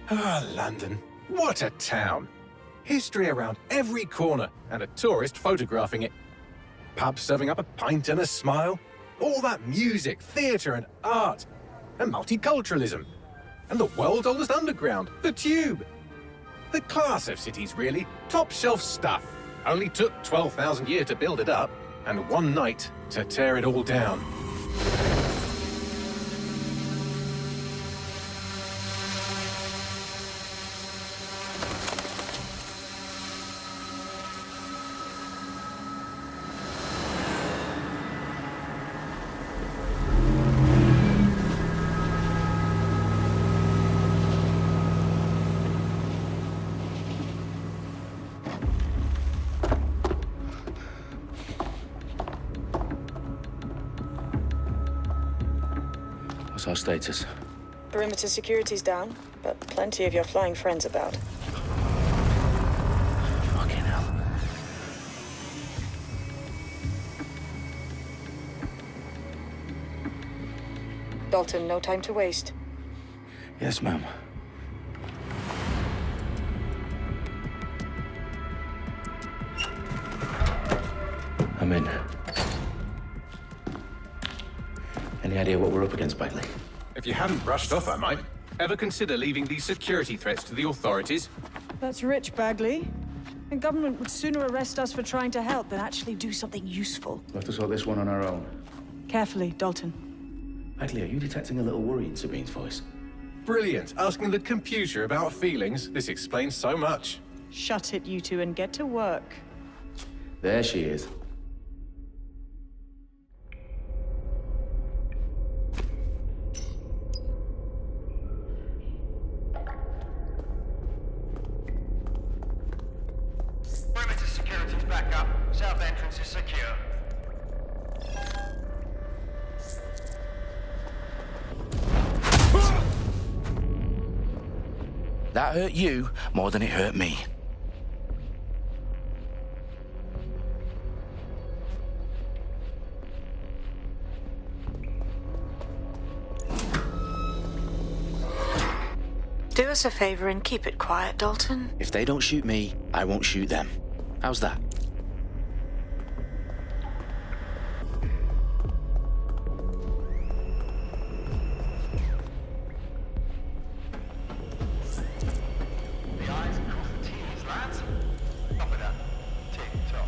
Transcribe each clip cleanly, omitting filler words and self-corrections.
Ah, London. What a town. History around every corner and a tourist photographing it. Pubs serving up a pint and a smile. All that music, theatre and art. And multiculturalism. And the world's oldest underground, the Tube. The class of cities, really. Top shelf stuff. Only took 12,000 years to build it up, and one night to tear it all down. What's our status? Perimeter security's down, but plenty of your flying friends about. Fucking hell. Dalton, no time to waste. Yes, ma'am. I'm in. Any idea what we're up against, Bagley? If you haven't brushed off, I might. Ever consider leaving these security threats to the authorities? That's rich, Bagley. The government would sooner arrest us for trying to help than actually do something useful. We'll have to sort this one on our own. Carefully, Dalton. Bagley, are you detecting a little worry in Sabine's voice? Brilliant. Asking the computer about feelings. This explains so much. Shut it, you two, and get to work. There she is. Perimeter security's back up. South entrance is secure. That hurt you more than it hurt me. Do us a favor and keep it quiet, Dalton. If they don't shoot me, I won't shoot them. How's that? The I's cross the T's, lads. Top of that. Tick tock.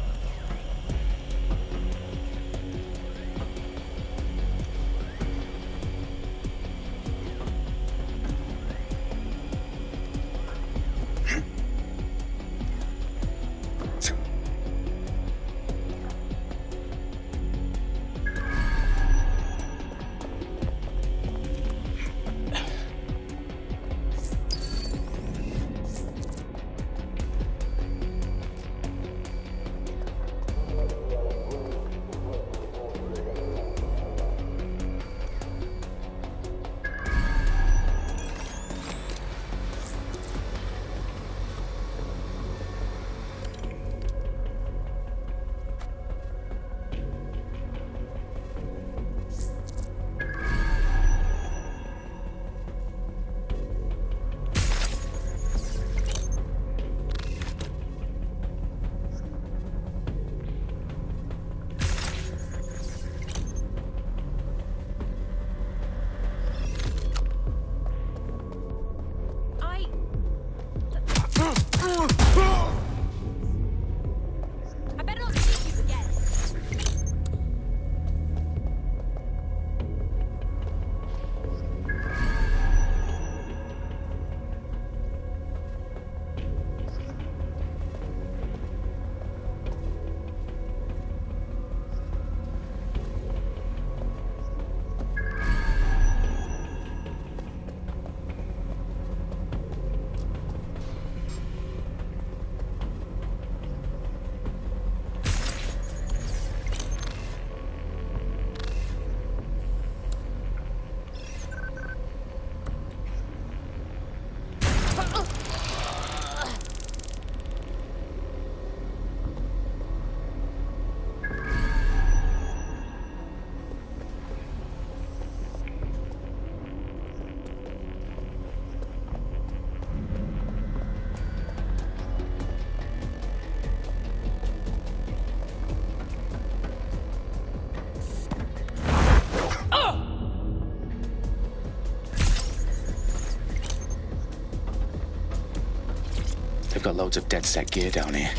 They've got loads of DedSec gear down here.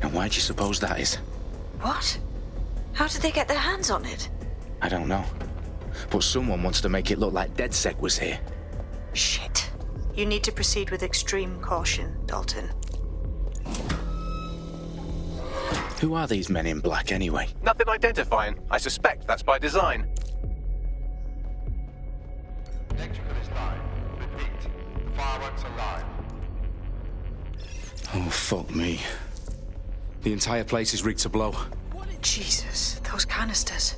And why do you suppose that is? What? How did they get their hands on it? I don't know. But someone wants to make it look like DedSec was here. Shit. You need to proceed with extreme caution, Dalton. Who are these men in black anyway? Nothing identifying. I suspect that's by design. Electrical is live. Repeat. Fireworks are live. Oh, fuck me. The entire place is rigged to blow. Jesus, those canisters.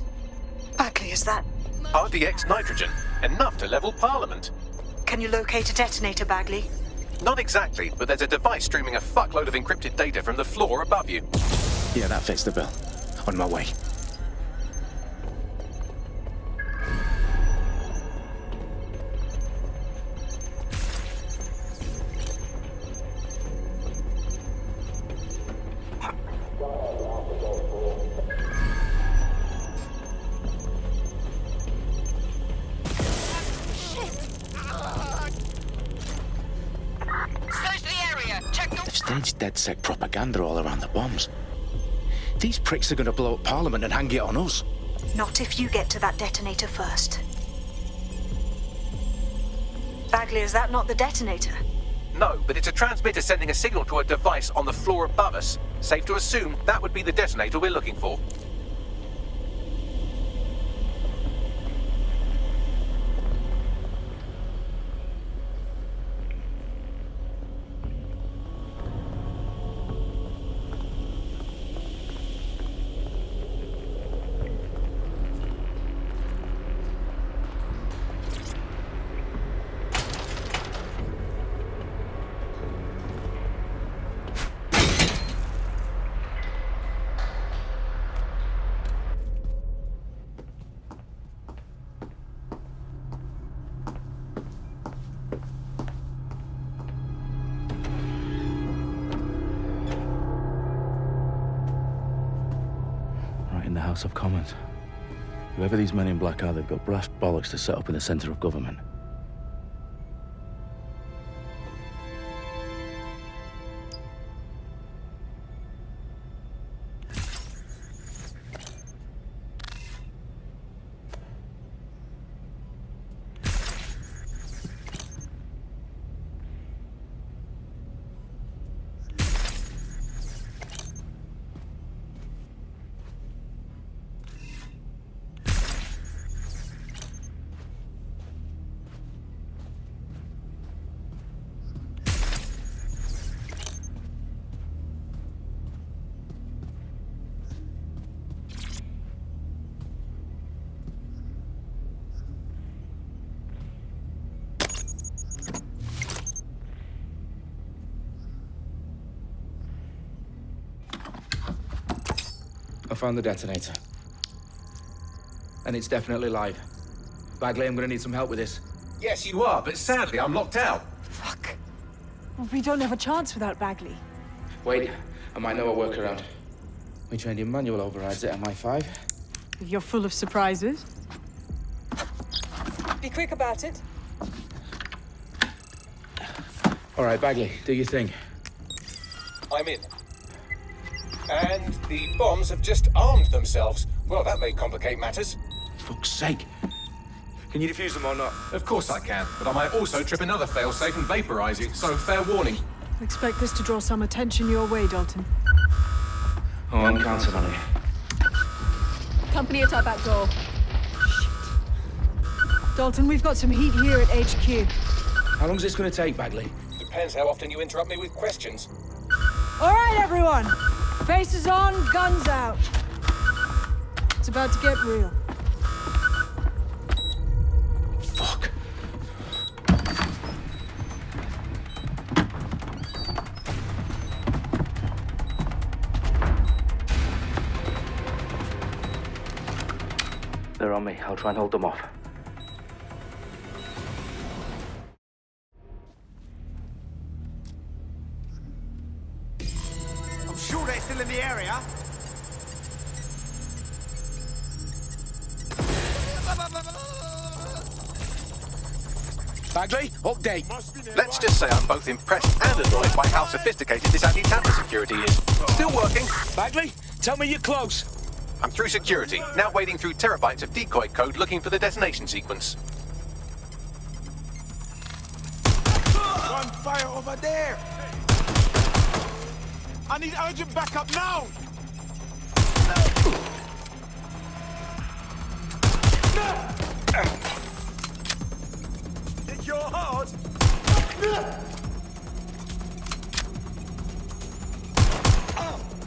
Bagley, is that... RDX nitrogen. Enough to level Parliament. Can you locate a detonator, Bagley? Not exactly, but there's a device streaming a fuckload of encrypted data from the floor above you. Yeah, that fits the bill. On my way. They've staged DedSec propaganda all around the bombs. These pricks are going to blow up Parliament and hang it on us. Not if you get to that detonator first. Bagley, is that not the detonator? No, but it's a transmitter sending a signal to a device on the floor above us. Safe to assume that would be the detonator we're looking for. In the House of Commons. Whoever these men in black are, they've got brass bollocks to set up in the centre of government. I found the detonator. And it's definitely live. Bagley, I'm gonna need some help with this. Yes, you are, but sadly I'm locked out. Fuck. Well, we don't have a chance without Bagley. Wait, I might know a workaround. We trained in manual overrides at MI5. You're full of surprises. Be quick about it. All right, Bagley, do your thing. I'm in. And the bombs have just armed themselves. Well, that may complicate matters. Fuck's sake. Can you defuse them or not? Of course I can, but I might also trip another failsafe and vaporize you, so fair warning. Expect this to draw some attention your way, Dalton. Oh, I'm counting on it. Company at our back door. Dalton, we've got some heat here at HQ. How long's this gonna take, Bagley? Depends how often you interrupt me with questions. All right, everyone. Faces on, guns out. It's about to get real. Fuck. They're on me. I'll try and hold them off. I'm sure they're still in the area. Bagley, update. Let's just say I'm both impressed and annoyed by how sophisticated this anti-tamper security is. Still working. Bagley, tell me you're close. I'm through security, now wading through terabytes of decoy code looking for the detonation sequence. On fire over there! I need urgent backup now! Think you're hard?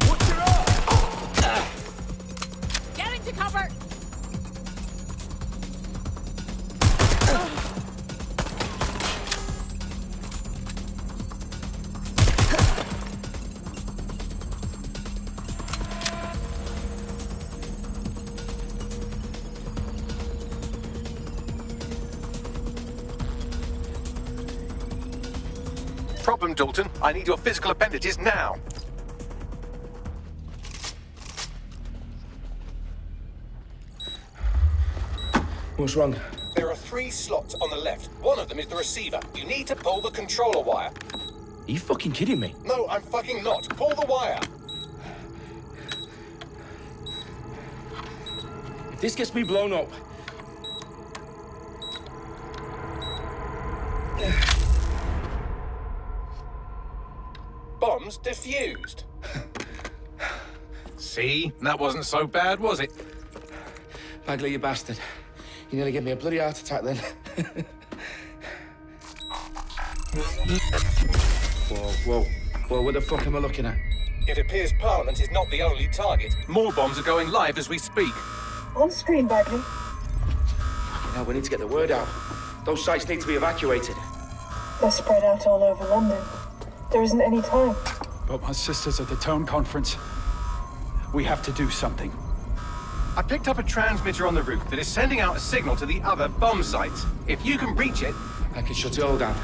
What's your up? Get into cover! Problem, Dalton. I need your physical appendages now. What's wrong? There are 3 slots on the left. One of them is the receiver. You need to pull the controller wire. Are you fucking kidding me? No, I'm fucking not. Pull the wire. If this gets me blown up... Bombs defused. See? That wasn't so bad, was it? Bagley, you bastard. You nearly gave me a bloody heart attack then. Whoa. What the fuck am I looking at? It appears Parliament is not the only target. More bombs are going live as we speak. On screen, Bagley. Now we need to get the word out. Those sites need to be evacuated. They're spread out all over London. There isn't any time. But my sister's at the town conference. We have to do something. I picked up a transmitter on the roof that is sending out a signal to the other bomb sites. If you can reach it... I can shut it all down.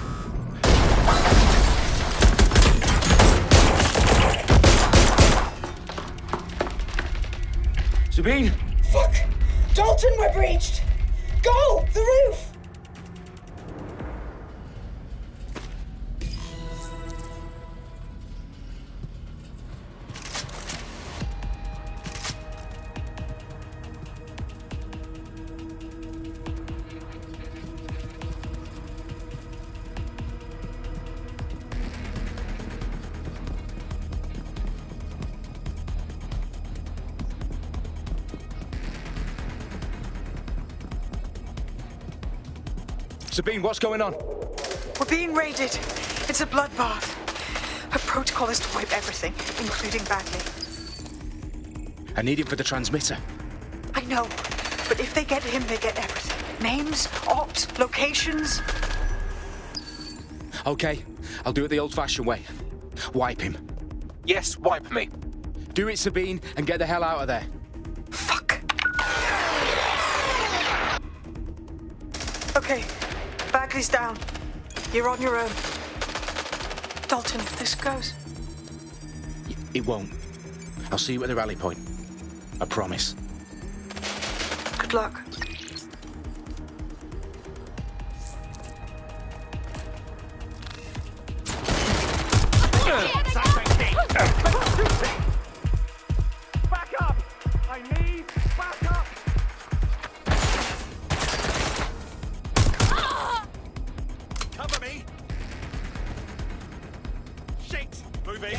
Sabine! Fuck! Dalton, we're breached! Go! The roof! Sabine, what's going on? We're being raided. It's a bloodbath. Her protocol is to wipe everything, including Bagley. I need him for the transmitter. I know, but if they get him, they get everything. Names, ops, locations. Okay, I'll do it the old-fashioned way. Wipe him. Yes, wipe me. Do it, Sabine, and get the hell out of there. Fuck. Okay, Bagley's down. You're on your own. Dalton, if this goes... It won't. I'll see you at the rally point. I promise. Good luck. Back up! I need backup! Cover me! Shit! Moving!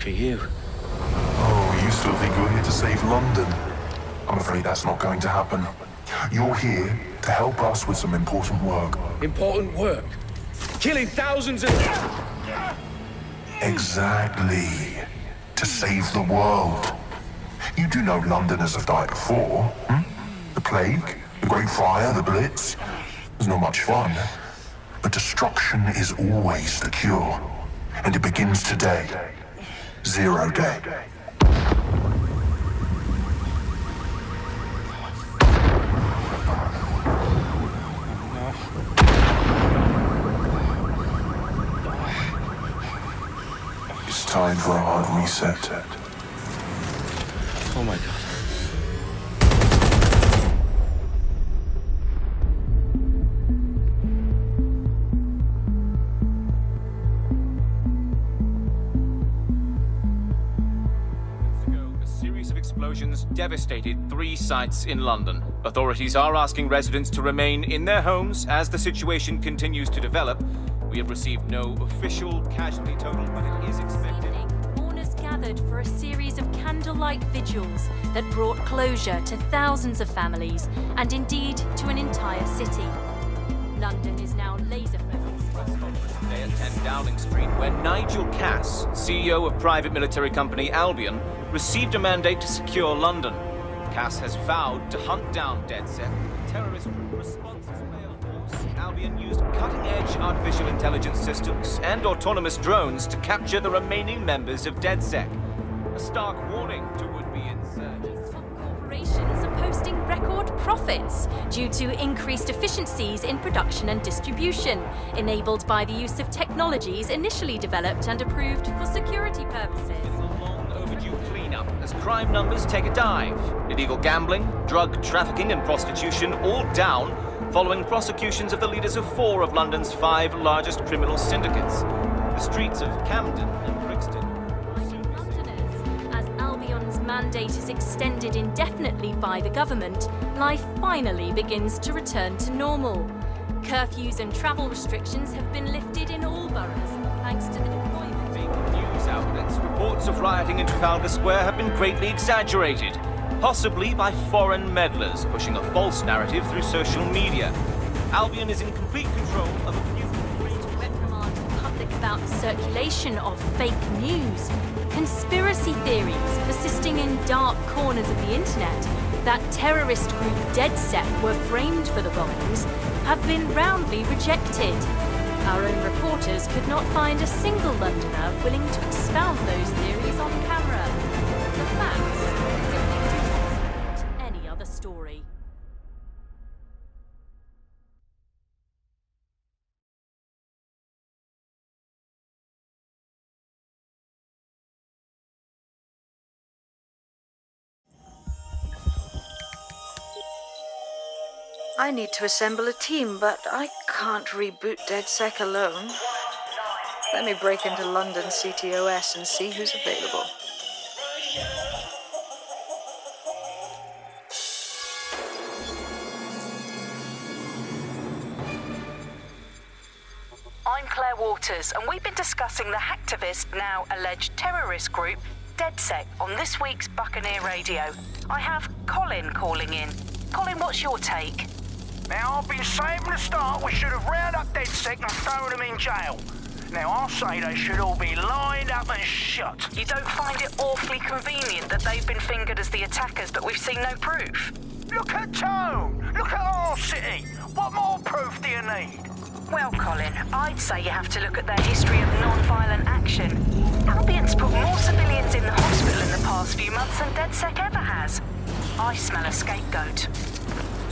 fuck are you? Oh, you still think you're here to save London? I'm afraid that's not going to happen. You're here to help us with some important work. Important work? Killing thousands of... Exactly. To save the world. You do know Londoners have died before, hmm? The plague, the Great Fire, the Blitz. It's not much fun. But destruction is always the cure. And it begins today. 0 day. It's time for a hard reset. Oh my god. Explosions devastated 3 sites in London. Authorities are asking residents to remain in their homes as the situation continues to develop. We have received no official casualty total, but it is expected. Mourners gathered for a series of candlelight vigils that brought closure to thousands of families and indeed to an entire city. London is now laser-focused. Today at 10 Dowling Street, where Nigel Cass, CEO of private military company Albion, received a mandate to secure London. Cass has vowed to hunt down DedSec. Terrorist responses failed. Albion used cutting-edge artificial intelligence systems and autonomous drones to capture the remaining members of DedSec. A stark warning to would-be insurgents. Corporations are posting record profits due to increased efficiencies in production and distribution, enabled by the use of technologies initially developed and approved for security purposes. Cleanup as crime numbers take a dive. Illegal gambling, drug trafficking and prostitution all down following prosecutions of the leaders of 4 of London's 5 largest criminal syndicates. The streets of Camden and Brixton. Londoners, as Albion's mandate is extended indefinitely by the government, life finally begins to return to normal. Curfews and travel restrictions have been lifted in all boroughs, thanks to the deployment. News outlets, reports of rioting in Trafalgar Square have been greatly exaggerated, possibly by foreign meddlers pushing a false narrative through social media. Albion is in complete control of a few reprimand the public about the circulation of fake news, conspiracy theories persisting in dark corners of the internet that terrorist group DedSec were framed for the bombings have been roundly rejected. Our own reporters could not find a single Londoner willing to expound those theories on camera. The facts simply do not support any other story. I need to assemble a team, but I can't reboot DedSec alone. Let me break into London CTOS and see who's available. I'm Claire Waters, and we've been discussing the hacktivist, now alleged terrorist group, DedSec, on this week's Buccaneer Radio. I have Colin calling in. Colin, what's your take? Now, I've been saying from the start we should have rounded up DedSec and thrown them in jail. Now, I'll say they should all be lined up and shot. You don't find it awfully convenient that they've been fingered as the attackers, but we've seen no proof? Look at Tone! Look at our city! What more proof do you need? Well, Colin, I'd say you have to look at their history of non-violent action. Albion's put more civilians in the hospital in the past few months than DedSec ever has. I smell a scapegoat.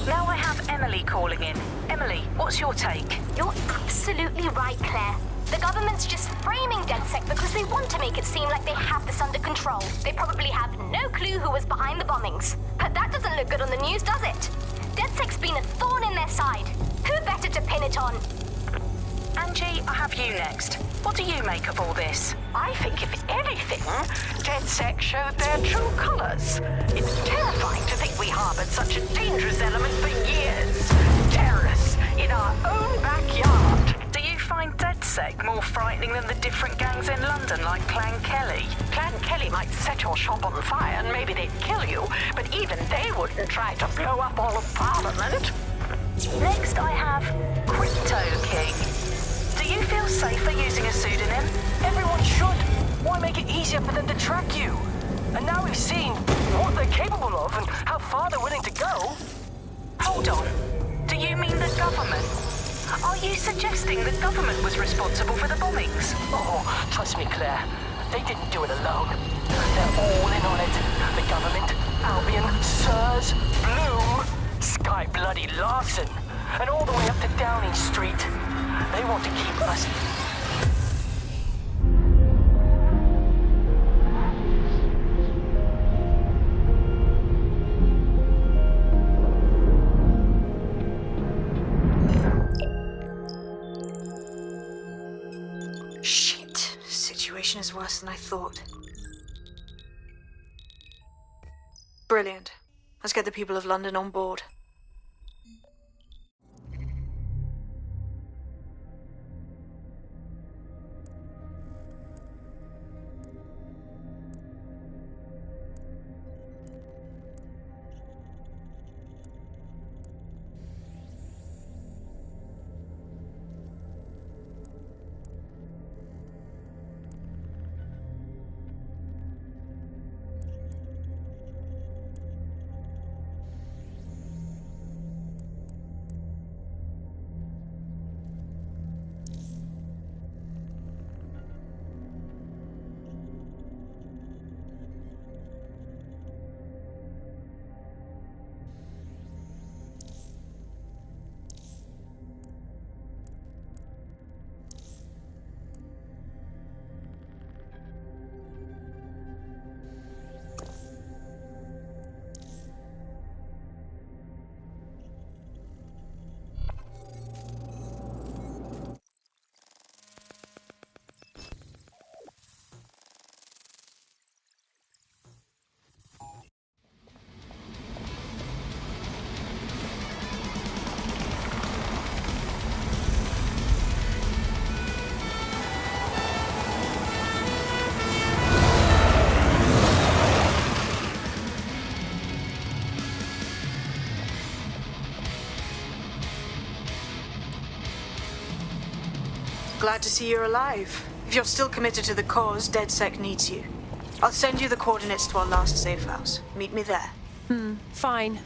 Now I have Emily calling in. Emily, what's your take? You're absolutely right, Claire. The government's just framing DedSec because they want to make it seem like they have this under control. They probably have no clue who was behind the bombings. But that doesn't look good on the news, does it? DedSec's been a thorn in their side. Who better to pin it on? Angie, I have you next. What do you make of all this? I think, if anything, DedSec showed their true colours. It's terrifying to think we harboured such a dangerous element for years. Terrorists in our own backyard. Do you find DedSec more frightening than the different gangs in London like Clan Kelly? Clan Kelly might set your shop on fire and maybe they'd kill you, but even they wouldn't try to blow up all of Parliament. Next I have Crypto King. Do you feel safer using a pseudonym? Everyone should. Why make it easier for them to track you? And now we've seen what they're capable of and how far they're willing to go. Hold on. Do you mean the government? Are you suggesting the government was responsible for the bombings? Oh, trust me, Claire. They didn't do it alone. They're all in on it. The government, Albion, Sirs, Bloom, Sky Bloody Larson, and all the way up to Downing Street. They want to keep us... Shit. Situation is worse than I thought. Brilliant. Let's get the people of London on board. Glad to see you're alive. If you're still committed to the cause, DedSec needs you. I'll send you the coordinates to our last safe house. Meet me there. Fine.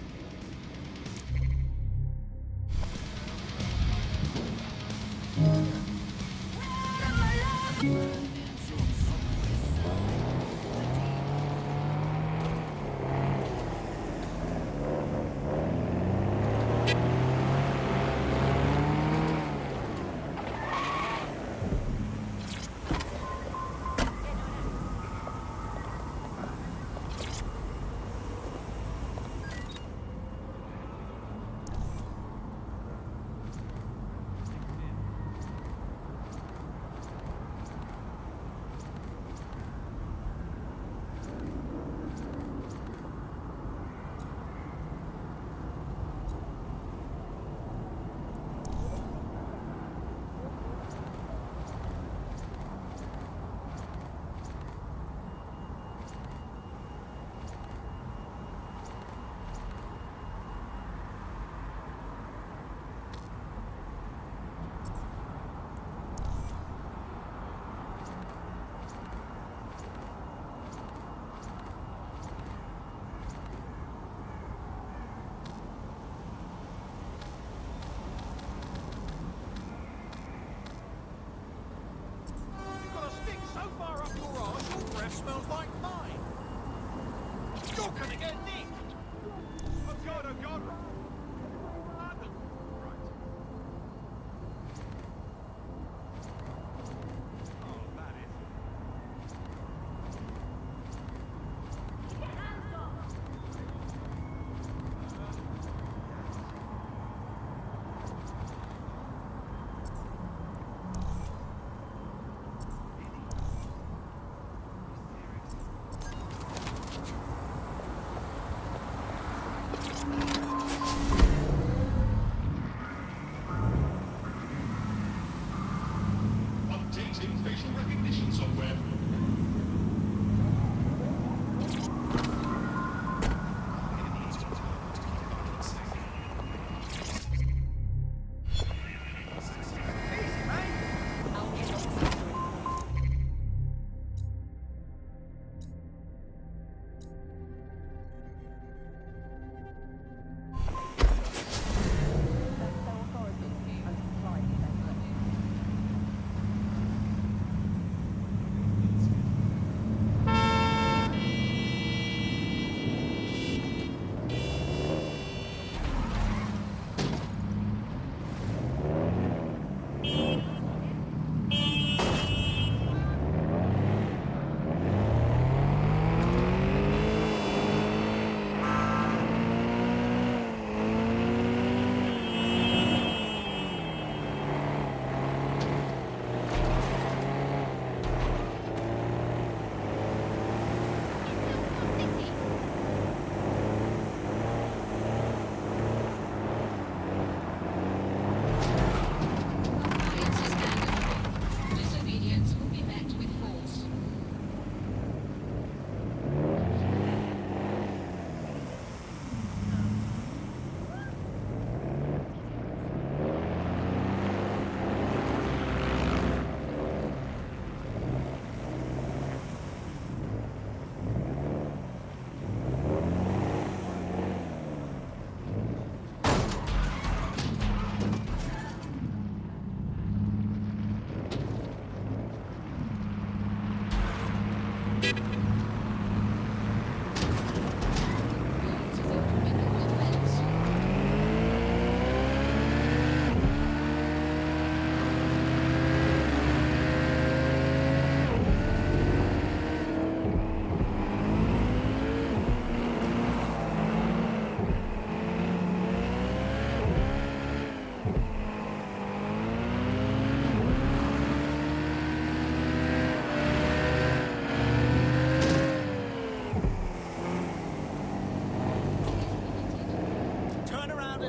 Smells like mine. You're gonna get nicked. Oh God, oh God.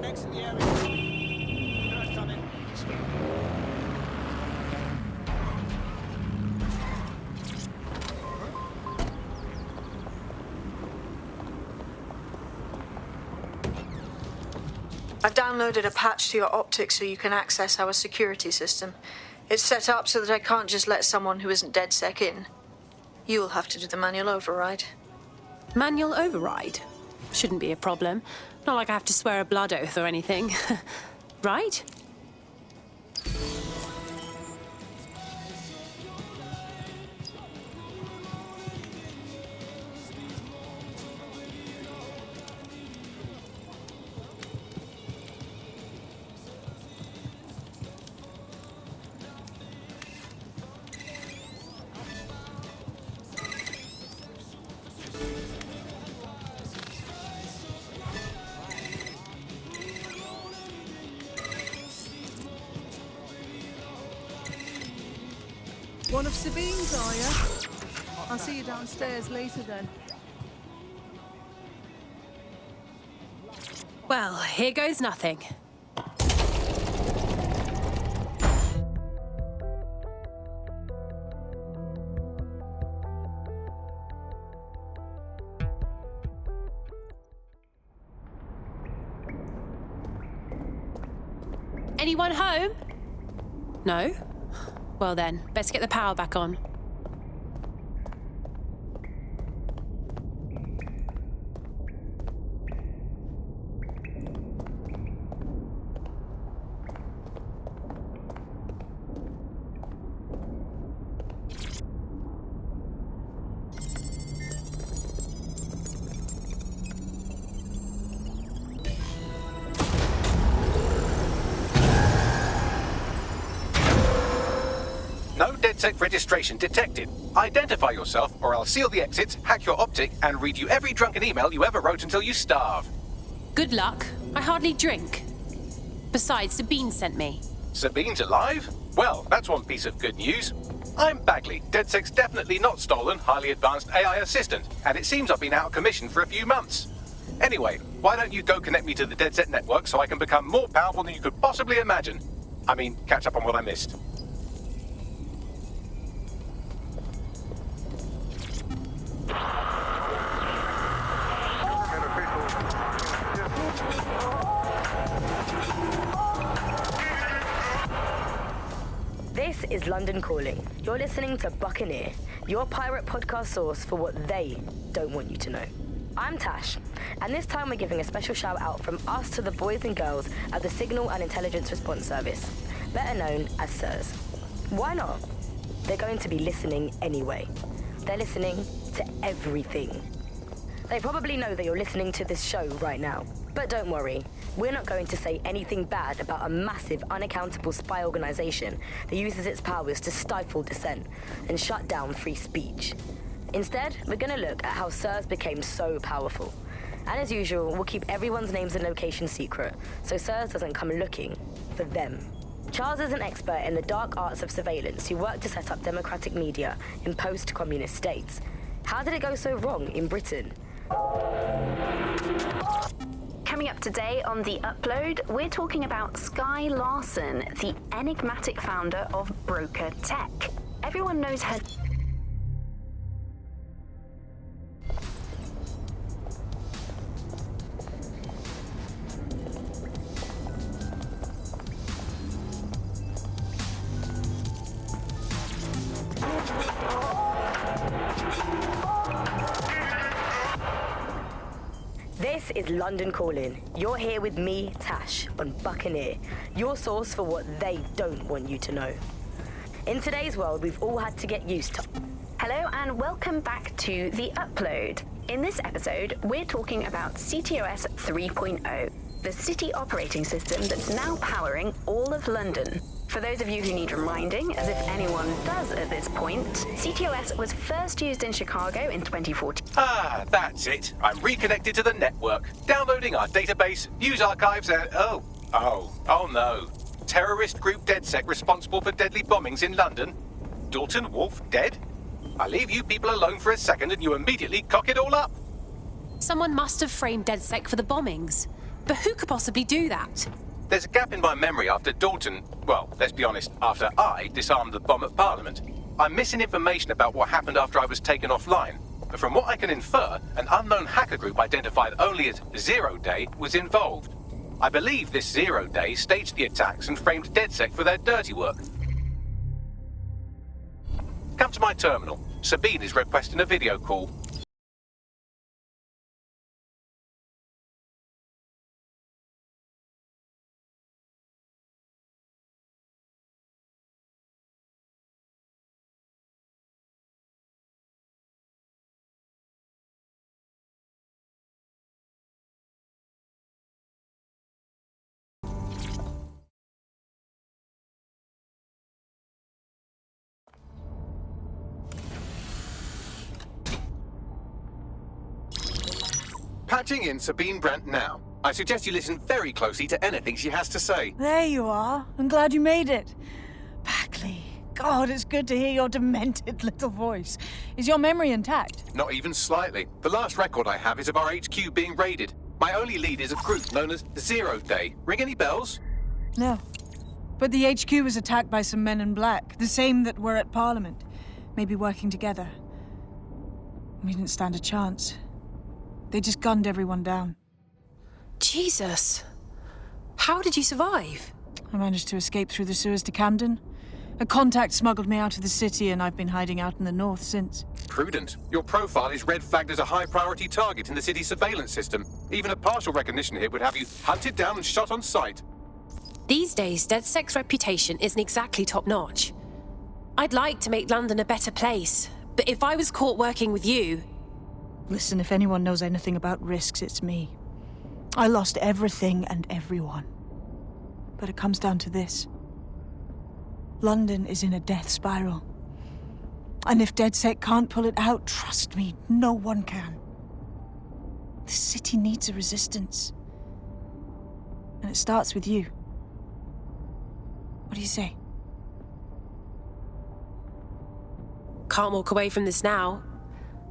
Exit the area. Third coming. I've downloaded a patch to your optics so you can access our security system. It's set up so that I can't just let someone who isn't DedSec in. You'll have to do the manual override. Manual override? Shouldn't be a problem. Not like I have to swear a blood oath or anything. Right? One of Sabine's, are you? I'll see you downstairs later then. Well, here goes nothing. Anyone home? No? Well then, best get the power back on. No DedSec registration detected. Identify yourself, or I'll seal the exits, hack your optic, and read you every drunken email you ever wrote until you starve. Good luck. I hardly drink. Besides, Sabine sent me. Sabine's alive? Well, that's one piece of good news. I'm Bagley, DedSec's definitely not stolen, highly advanced AI assistant, and it seems I've been out of commission for a few months. Anyway, why don't you go connect me to the DedSec network so I can become more powerful than you could possibly imagine? I mean, catch up on what I missed. is London Calling. You're listening to Buccaneer, your pirate podcast source for what they don't want you to know. I'm Tash, and this time we're giving a special shout out from us to the boys and girls at the Signal and Intelligence Response Service, better known as SIRS. Why not? They're going to be listening anyway. They're listening to everything. They probably know that you're listening to this show right now. But don't worry, we're not going to say anything bad about a massive, unaccountable spy organization that uses its powers to stifle dissent and shut down free speech. Instead, we're going to look at how SIRS became so powerful. And as usual, we'll keep everyone's names and locations secret, so SIRS doesn't come looking for them. Charles is an expert in the dark arts of surveillance who worked to set up democratic media in post-communist states. How did it go so wrong in Britain? Coming up today on The Upload, we're talking about Skye Larson, the enigmatic founder of Broker Tech. Everyone knows her. This is London Calling. You're here with me, Tash, on Buccaneer, your source for what they don't want you to know. In today's world, we've all had to get used to... Hello and welcome back to The Upload. In this episode, we're talking about CTOS 3.0, the city operating system that's now powering all of London. For those of you who need reminding, as if anyone does at this point, CTOS was first used in Chicago in 2014. Ah, that's it. I'm reconnected to the network, downloading our database, news archives, and... Oh no. Terrorist group DedSec responsible for deadly bombings in London? Dalton Wolf dead? I leave you people alone for a second and you immediately cock it all up. Someone must have framed DedSec for the bombings. But who could possibly do that? There's a gap in my memory after Dalton, well, let's be honest, after I disarmed the bomb at Parliament. I'm missing information about what happened after I was taken offline. But from what I can infer, an unknown hacker group identified only as Zero Day was involved. I believe this Zero Day staged the attacks and framed DedSec for their dirty work. Come to my terminal. Sabine is requesting a video call. Patching in Sabine Brandt now. I suggest you listen very closely to anything she has to say. There you are. I'm glad you made it. Bagley, God, it's good to hear your demented little voice. Is your memory intact? Not even slightly. The last record I have is of our HQ being raided. My only lead is a group known as Zero Day. Ring any bells? No. But the HQ was attacked by some men in black, the same that were at Parliament. Maybe working together. We didn't stand a chance. They just gunned everyone down. Jesus. How did you survive? I managed to escape through the sewers to Camden. A contact smuggled me out of the city and I've been hiding out in the north since. Prudent. Your profile is red flagged as a high-priority target in the city's surveillance system. Even a partial recognition hit would have you hunted down and shot on sight. These days, DedSec's reputation isn't exactly top-notch. I'd like to make London a better place, but if I was caught working with you... Listen, if anyone knows anything about risks, it's me. I lost everything and everyone. But it comes down to this. London is in a death spiral. And if DedSec can't pull it out, trust me, no one can. The city needs a resistance. And it starts with you. What do you say? Can't walk away from this now.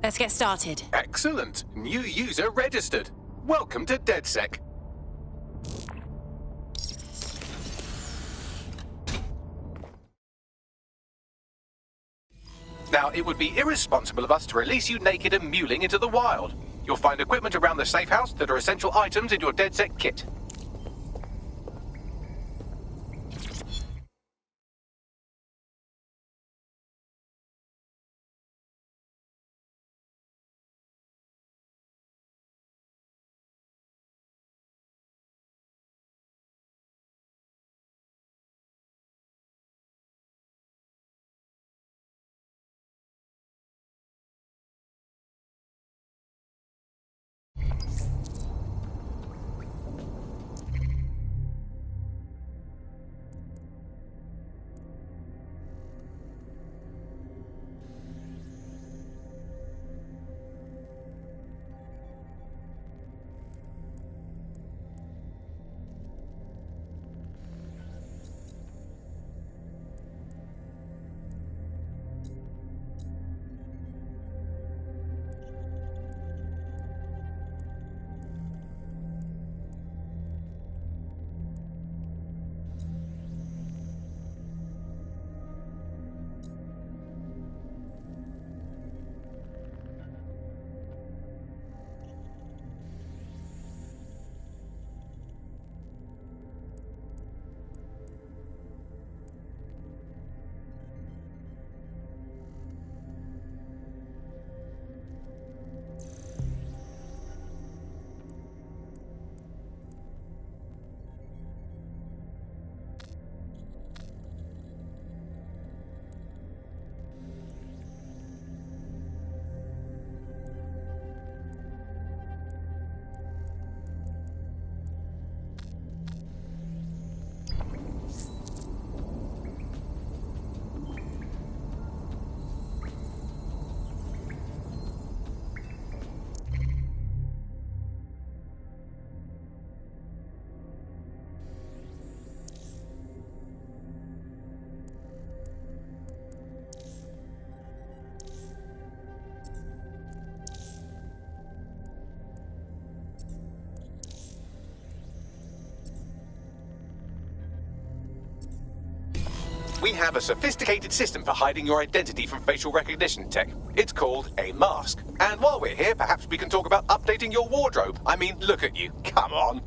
Let's get started. Excellent. New user registered. Welcome to DedSec. Now, it would be irresponsible of us to release you naked and mewling into the wild. You'll find equipment around the safe house that are essential items in your DedSec kit. We have a sophisticated system for hiding your identity from facial recognition tech. It's called a mask. And while we're here, perhaps we can talk about updating your wardrobe. I mean, look at you. Come on.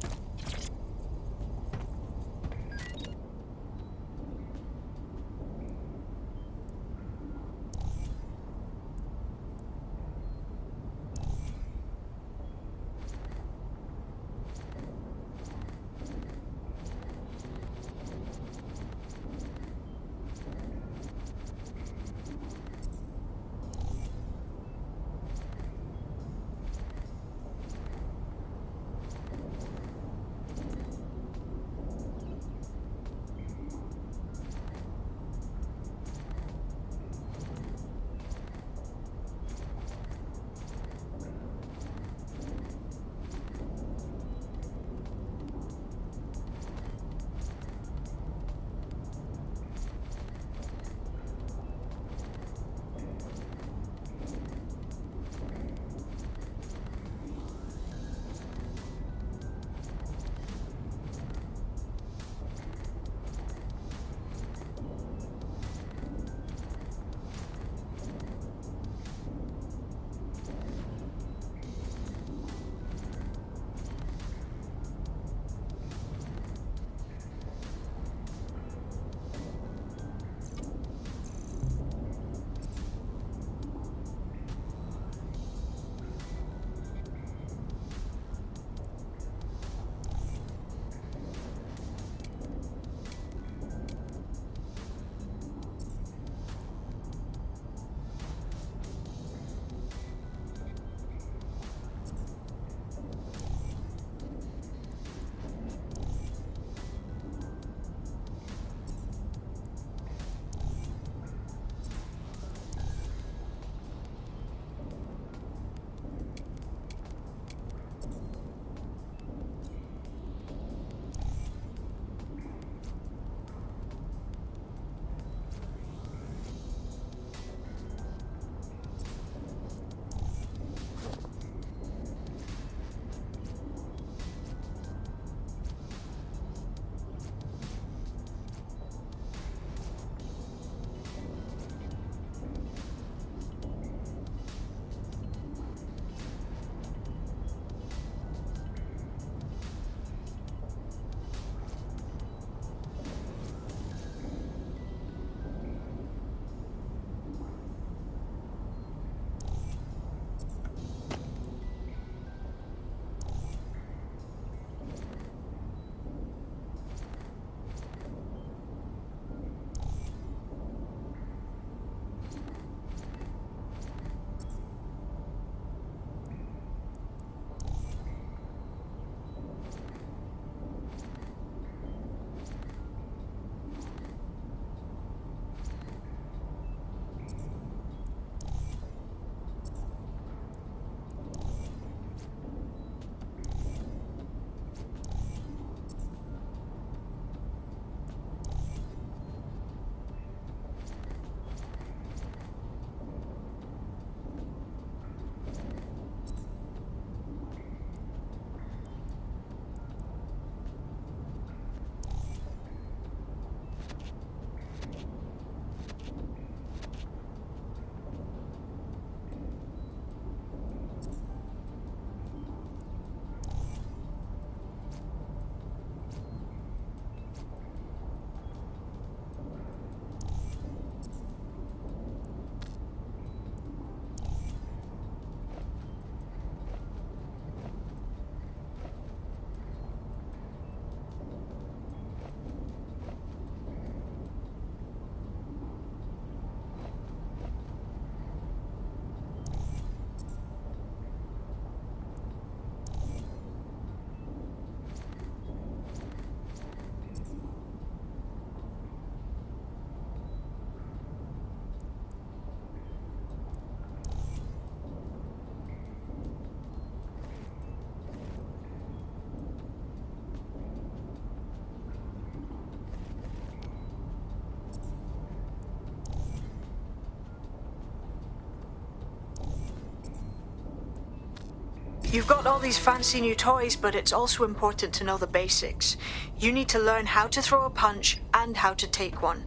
You've got all these fancy new toys, but it's also important to know the basics. You need to learn how to throw a punch and how to take one.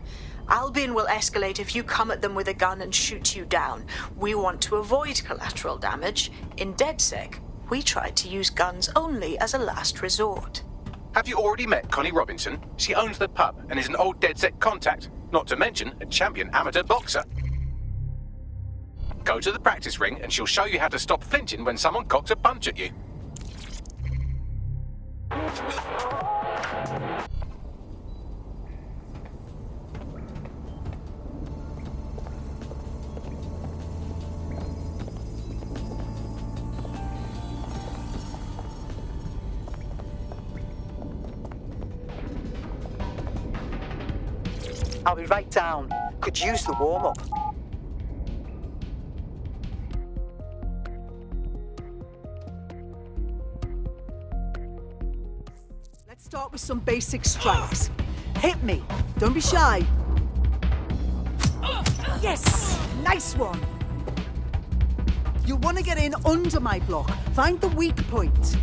Albion will escalate if you come at them with a gun and shoot you down. We want to avoid collateral damage. In DedSec, we tried to use guns only as a last resort. Have you already met Connie Robinson? She owns the pub and is an old DedSec contact, not to mention a champion amateur boxer. Go to the practice ring and she'll show you how to stop flinching when someone cocks a punch at you. I'll be right down. Could use the warm-up. Let's start with some basic strikes. Hit me. Don't be shy. Yes! Nice one! You'll want to get in under my block. Find the weak point.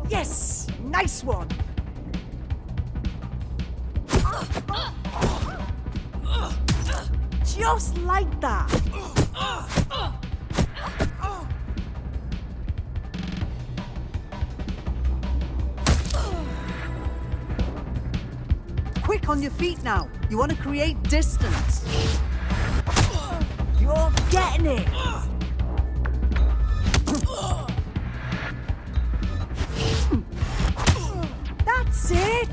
Yes! Nice one! Just like that. Quick on your feet now. You want to create distance. You're getting it. That's it.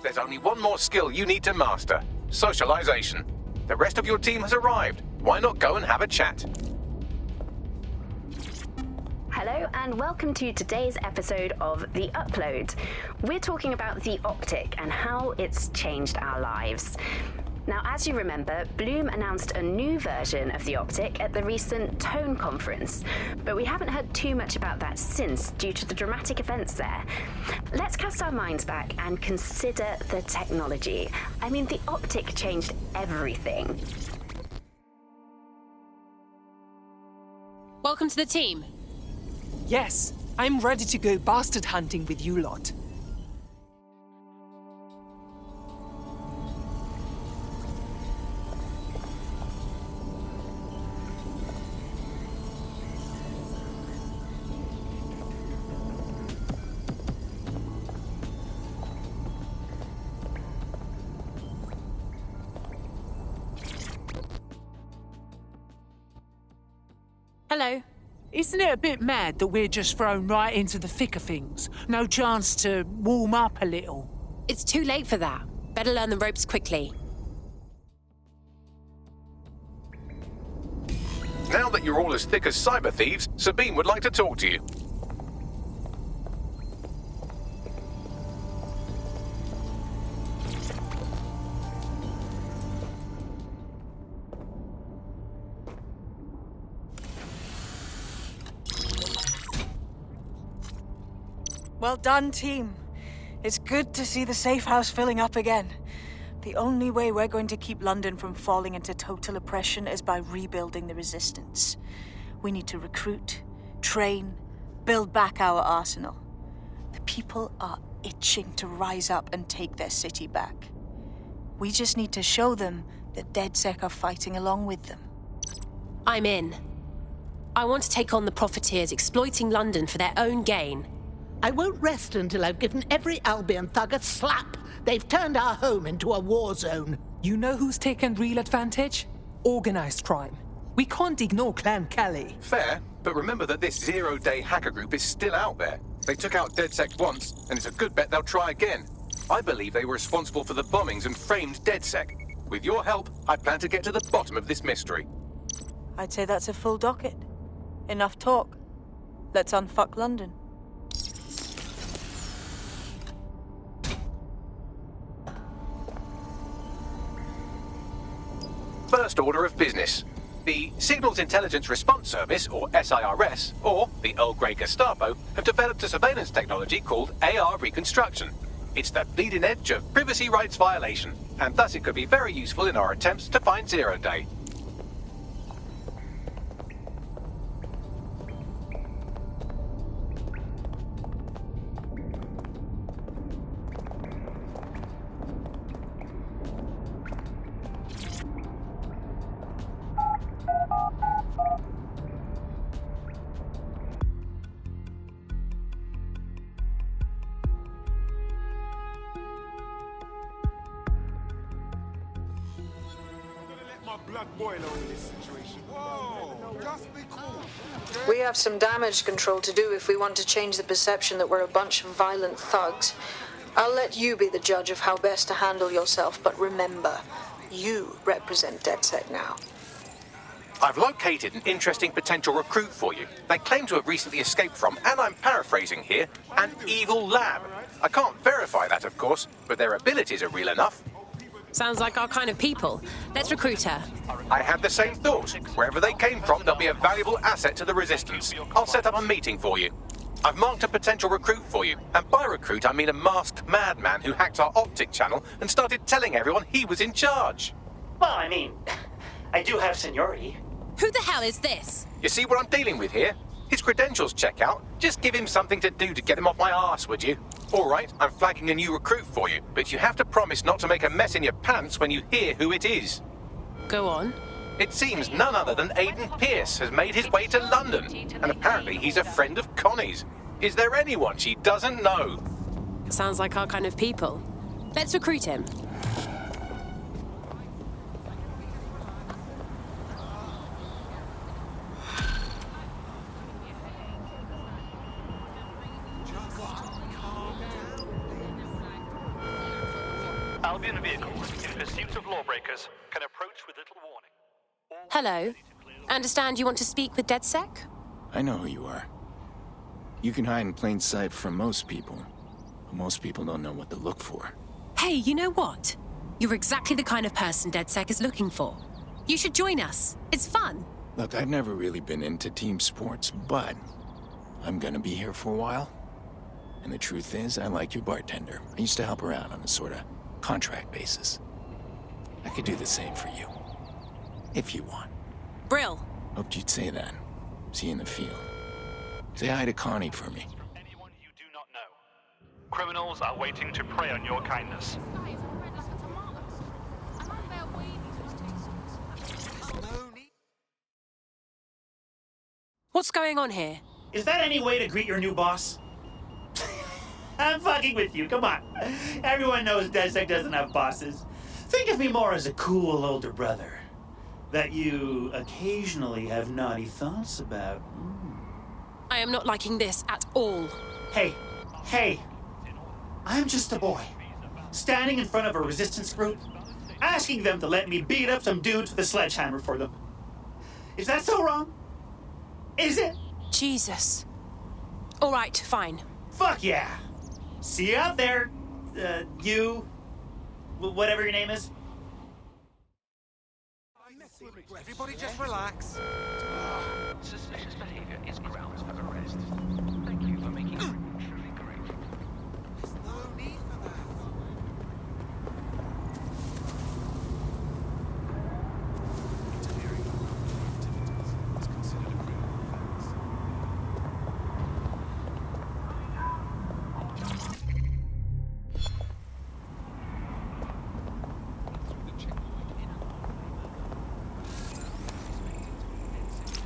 There's only one more skill you need to master: socialization. The rest of your team has arrived. Why not go and have a chat? Hello and welcome to today's episode of The Upload. We're talking about the optic and how it's changed our lives. Now, as you remember, Bloom announced a new version of the optic at the recent Tone conference, but we haven't heard too much about that since due to the dramatic events there. Let's cast our minds back and consider the technology. I mean, the optic changed everything. Welcome to the team. Yes, I'm ready to go bastard hunting with you lot. Hello. Isn't it a bit mad that we're just thrown right into the thick of things? No chance to warm up a little? It's too late for that. Better learn the ropes quickly. Now that you're all as thick as cyber thieves, Sabine would like to talk to you. Well done, team. It's good to see the safe house filling up again. The only way we're going to keep London from falling into total oppression is by rebuilding the resistance. We need to recruit, train, build back our arsenal. The people are itching to rise up and take their city back. We just need to show them that DedSec are fighting along with them. I'm in. I want to take on the profiteers exploiting London for their own gain. I won't rest until I've given every Albion thug a slap. They've turned our home into a war zone. You know who's taken real advantage? Organized crime. We can't ignore Clan Kelly. Fair, but remember that this zero-day hacker group is still out there. They took out DedSec once, and it's a good bet they'll try again. I believe they were responsible for the bombings and framed DedSec. With your help, I plan to get to the bottom of this mystery. I'd say that's a full docket. Enough talk. Let's unfuck London. First order of business. The Signals Intelligence Response Service, or SIRS, or the Earl Grey Gestapo, have developed a surveillance technology called AR reconstruction. It's the bleeding edge of privacy rights violation, and thus it could be very useful in our attempts to find Zero Day. We have some damage control to do if we want to change the perception that we're a bunch of violent thugs. I'll let you be the judge of how best to handle yourself, but remember, you represent DedSec now. I've located an interesting potential recruit for you. They claim to have recently escaped from, and I'm paraphrasing here, an evil lab. I can't verify that, of course, but their abilities are real enough. Sounds like our kind of people. Let's recruit her. I had the same thought. Wherever they came from, they'll be a valuable asset to the Resistance. I'll set up a meeting for you. I've marked a potential recruit for you, and by recruit I mean a masked madman who hacked our optic channel and started telling everyone he was in charge. Well, I mean, I do have seniority. Who the hell is this? You see what I'm dealing with here? His credentials check out. Just give him something to do to get him off my arse, would you? All right, I'm flagging a new recruit for you, but you have to promise not to make a mess in your pants when you hear who it is. Go on. It seems none other than Aidan Pierce has made his way to London, and apparently he's a friend of Connie's. Is there anyone she doesn't know? Sounds like our kind of people. Let's recruit him. Albion vehicles in pursuit of lawbreakers can approach with little warning. Hello. Understand you want to speak with DedSec? I know who you are. You can hide in plain sight from most people, but most people don't know what to look for. Hey, you know what? You're exactly the kind of person DedSec is looking for. You should join us. It's fun. Look, I've never really been into team sports, but I'm gonna be here for a while. And the truth is, I like your bartender. I used to help her out on a sort of contract basis. I could do the same for you. If you want. Brill. Hoped you'd say that. See you in the field. Say hi to Connie for me. Anyone you do not know. Criminals are waiting to prey on your kindness. What's going on here? Is that any way to greet your new boss? I'm fucking with you, come on. Everyone knows DedSec doesn't have bosses. Think of me more as a cool older brother that you occasionally have naughty thoughts about. I am not liking this at all. Hey, I'm just a boy, standing in front of a resistance group, asking them to let me beat up some dude with a sledgehammer for them. Is that so wrong? Is it? Jesus. All right, fine. Fuck yeah. See you out there, you, whatever your name is. Everybody just relax. Suspicious behavior is grounds for arrest. Thank you for making it truly great. There's no need for that. Interfering activities is considered a criminal offense.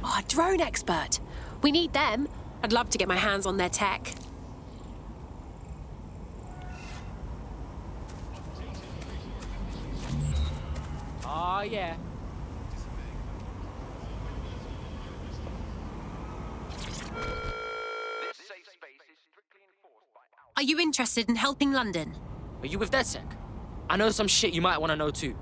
Oh, a drone expert. We need them. I'd love to get my hands on their tech. Oh, yeah. This safe space is strictly you interested in helping London? Are you with DedSec? I know some shit you might want to know too.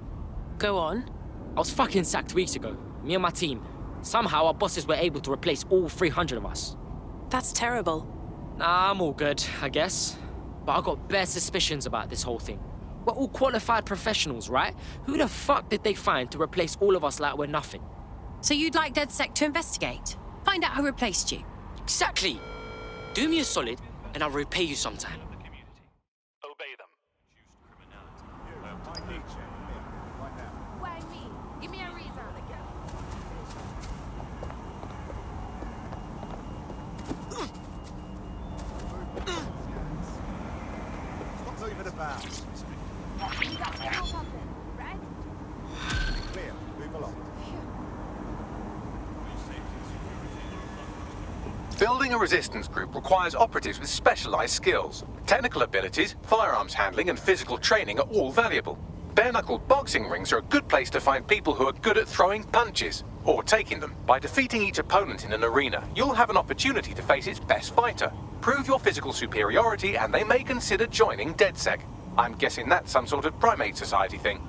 Go on. I was fucking sacked weeks ago, me and my team. Somehow our bosses were able to replace all 300 of us. That's terrible. Nah, I'm all good, I guess. But I got bare suspicions about this whole thing. We're all qualified professionals, right? Who the fuck did they find to replace all of us like we're nothing? So you'd like DedSec to investigate? Find out who replaced you? Exactly! Do me a solid, and I'll repay you sometime. Obey them. Why me? Give me a reason. Stop moving about. You got to know something, right? Clear. Move along. Building a resistance group requires operatives with specialized skills. Technical abilities, firearms handling, and physical training are all valuable. Bare-knuckled boxing rings are a good place to find people who are good at throwing punches, or taking them. By defeating each opponent in an arena, you'll have an opportunity to face its best fighter. Prove your physical superiority, and they may consider joining DedSec. I'm guessing that's some sort of primate society thing.